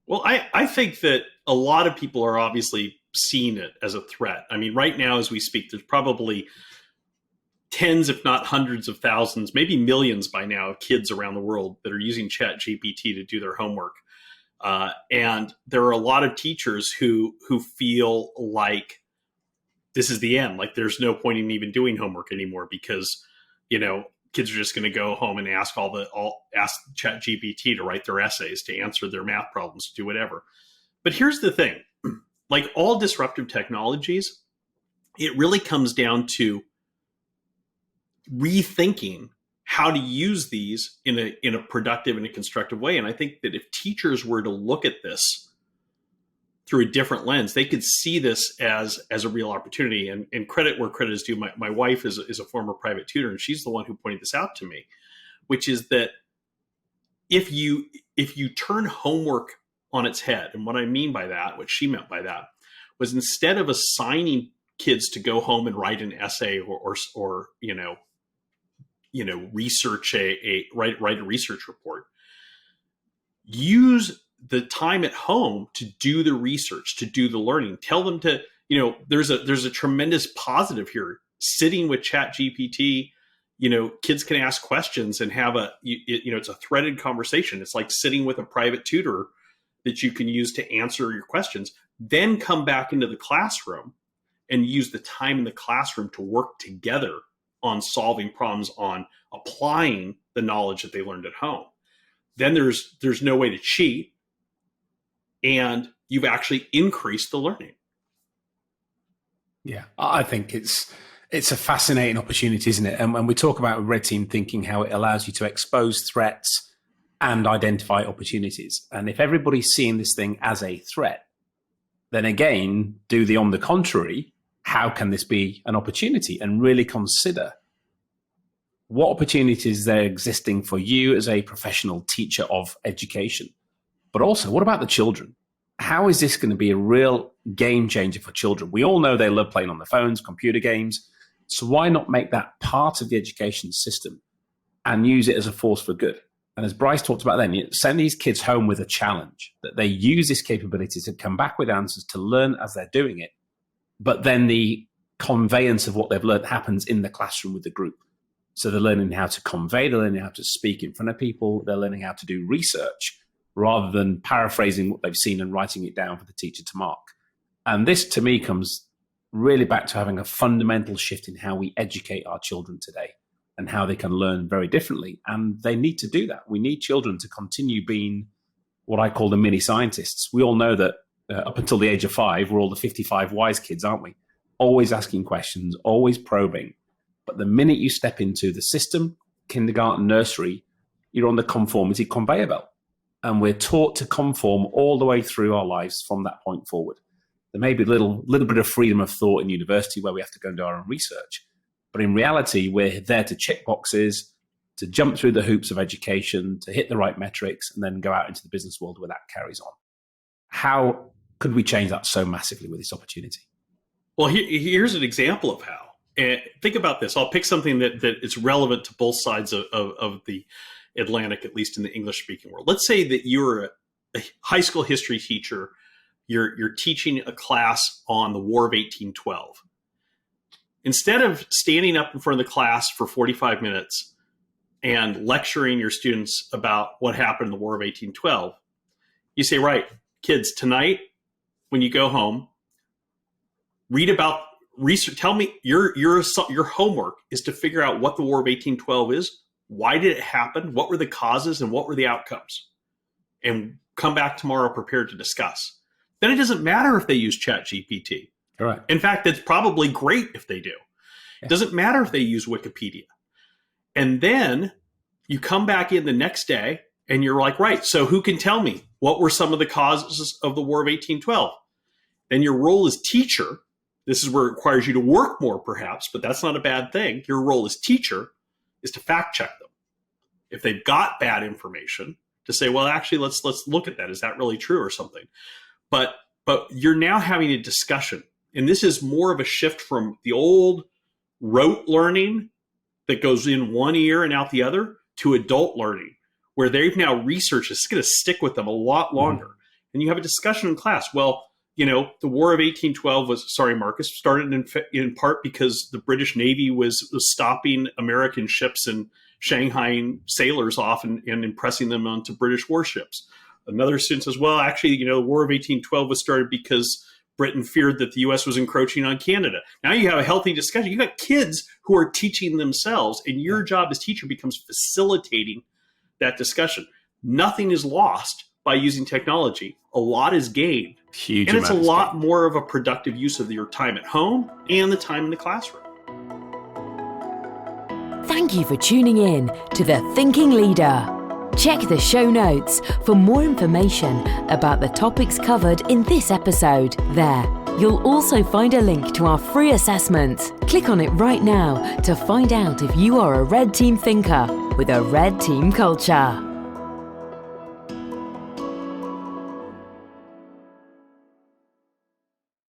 Well, I think that a lot of people are obviously seeing it as a threat. I mean, right now, as we speak, there's probably tens, if not hundreds of thousands, maybe millions by now of kids around the world that are using ChatGPT to do their homework. And there are a lot of teachers who feel like this is the end. Like there's no point in even doing homework anymore because, kids are just going to go home and ask ask ChatGPT to write their essays, to answer their math problems, to do whatever. But here's the thing, like all disruptive technologies, it really comes down to rethinking how to use these in a productive and a constructive way. And I think that if teachers were to look at this through a different lens, they could see this as a real opportunity. And credit where credit is due. My wife is a former private tutor, and she's the one who pointed this out to me, which is that if you turn homework on its head, and what I mean by that, what she meant by that, was instead of assigning kids to go home and write an essay or research write a research report, use the time at home to do the research, to do the learning. Tell them to, there's a tremendous positive here. Sitting with ChatGPT, kids can ask questions and have it's a threaded conversation. It's like sitting with a private tutor that you can use to answer your questions. Then come back into the classroom and use the time in the classroom to work together on solving problems, on applying the knowledge that they learned at home. Then there's no way to cheat. And you've actually increased the learning. Yeah, I think it's a fascinating opportunity, isn't it? And when we talk about red team thinking, how it allows you to expose threats and identify opportunities. And if everybody's seeing this thing as a threat, then again, do the on the contrary, how can this be an opportunity? And really consider what opportunities are existing for you as a professional teacher of education. But also, what about the children? How is this going to be a real game changer for children? We all know they love playing on their phones, computer games. So why not make that part of the education system and use it as a force for good? And as Bryce talked about then, send these kids home with a challenge, that they use this capability to come back with answers, to learn as they're doing it. But then the conveyance of what they've learned happens in the classroom with the group. So they're learning how to convey, they're learning how to speak in front of people, they're learning how to do research, rather than paraphrasing what they've seen and writing it down for the teacher to mark. And this, to me, comes really back to having a fundamental shift in how we educate our children today and how they can learn very differently. And they need to do that. We need children to continue being what I call the mini scientists. We all know that up until the age of 5, we're all the 55 wise kids, aren't we? Always asking questions, always probing. But the minute you step into the system, kindergarten, nursery, you're on the conformity conveyor belt. And we're taught to conform all the way through our lives from that point forward. There may be a little bit of freedom of thought in university where we have to go and do our own research. But in reality, we're there to check boxes, to jump through the hoops of education, to hit the right metrics, and then go out into the business world where that carries on. How could we change that so massively with this opportunity? Well, here's an example of how. And think about this. I'll pick something that is relevant to both sides of the Atlantic, at least in the English-speaking world. Let's say that you're a high school history teacher. You're teaching a class on the War of 1812. Instead of standing up in front of the class for 45 minutes and lecturing your students about what happened in the War of 1812, you say, right, kids, tonight when you go home, read about research. Tell me your homework is to figure out what the War of 1812 is. Why did it happen? What were the causes and what were the outcomes? And come back tomorrow prepared to discuss. Then it doesn't matter if they use ChatGPT. Correct. In fact, it's probably great if they do. Yeah. It doesn't matter if they use Wikipedia. And then you come back in the next day and you're like, right, so who can tell me what were some of the causes of the War of 1812? Then your role as teacher, this is where it requires you to work more perhaps, but that's not a bad thing. Your role as teacher is to fact check them. If they've got bad information, to say, well, actually, let's look at that. Is that really true or something? But you're now having a discussion. And this is more of a shift from the old rote learning that goes in one ear and out the other to adult learning, where they've now researched. It's going to stick with them a lot longer. and you have a discussion in class. Well, the War of 1812 Marcus, started in part because the British Navy was stopping American ships and shanghaiing sailors off and impressing them onto British warships. Another sense as well, actually, the War of 1812 was started because Britain feared that the U.S. was encroaching on Canada. Now you have a healthy discussion. You got kids who are teaching themselves, and your job as teacher becomes facilitating that discussion. Nothing is lost by using technology. A lot is gained. Huge. And it's a lot more of a productive use of your time at home and the time in the classroom. Thank you for tuning in to The Thinking Leader. Check the show notes for more information about the topics covered in this episode. There, you'll also find a link to our free assessment. Click on it right now to find out if you are a red team thinker with a red team culture.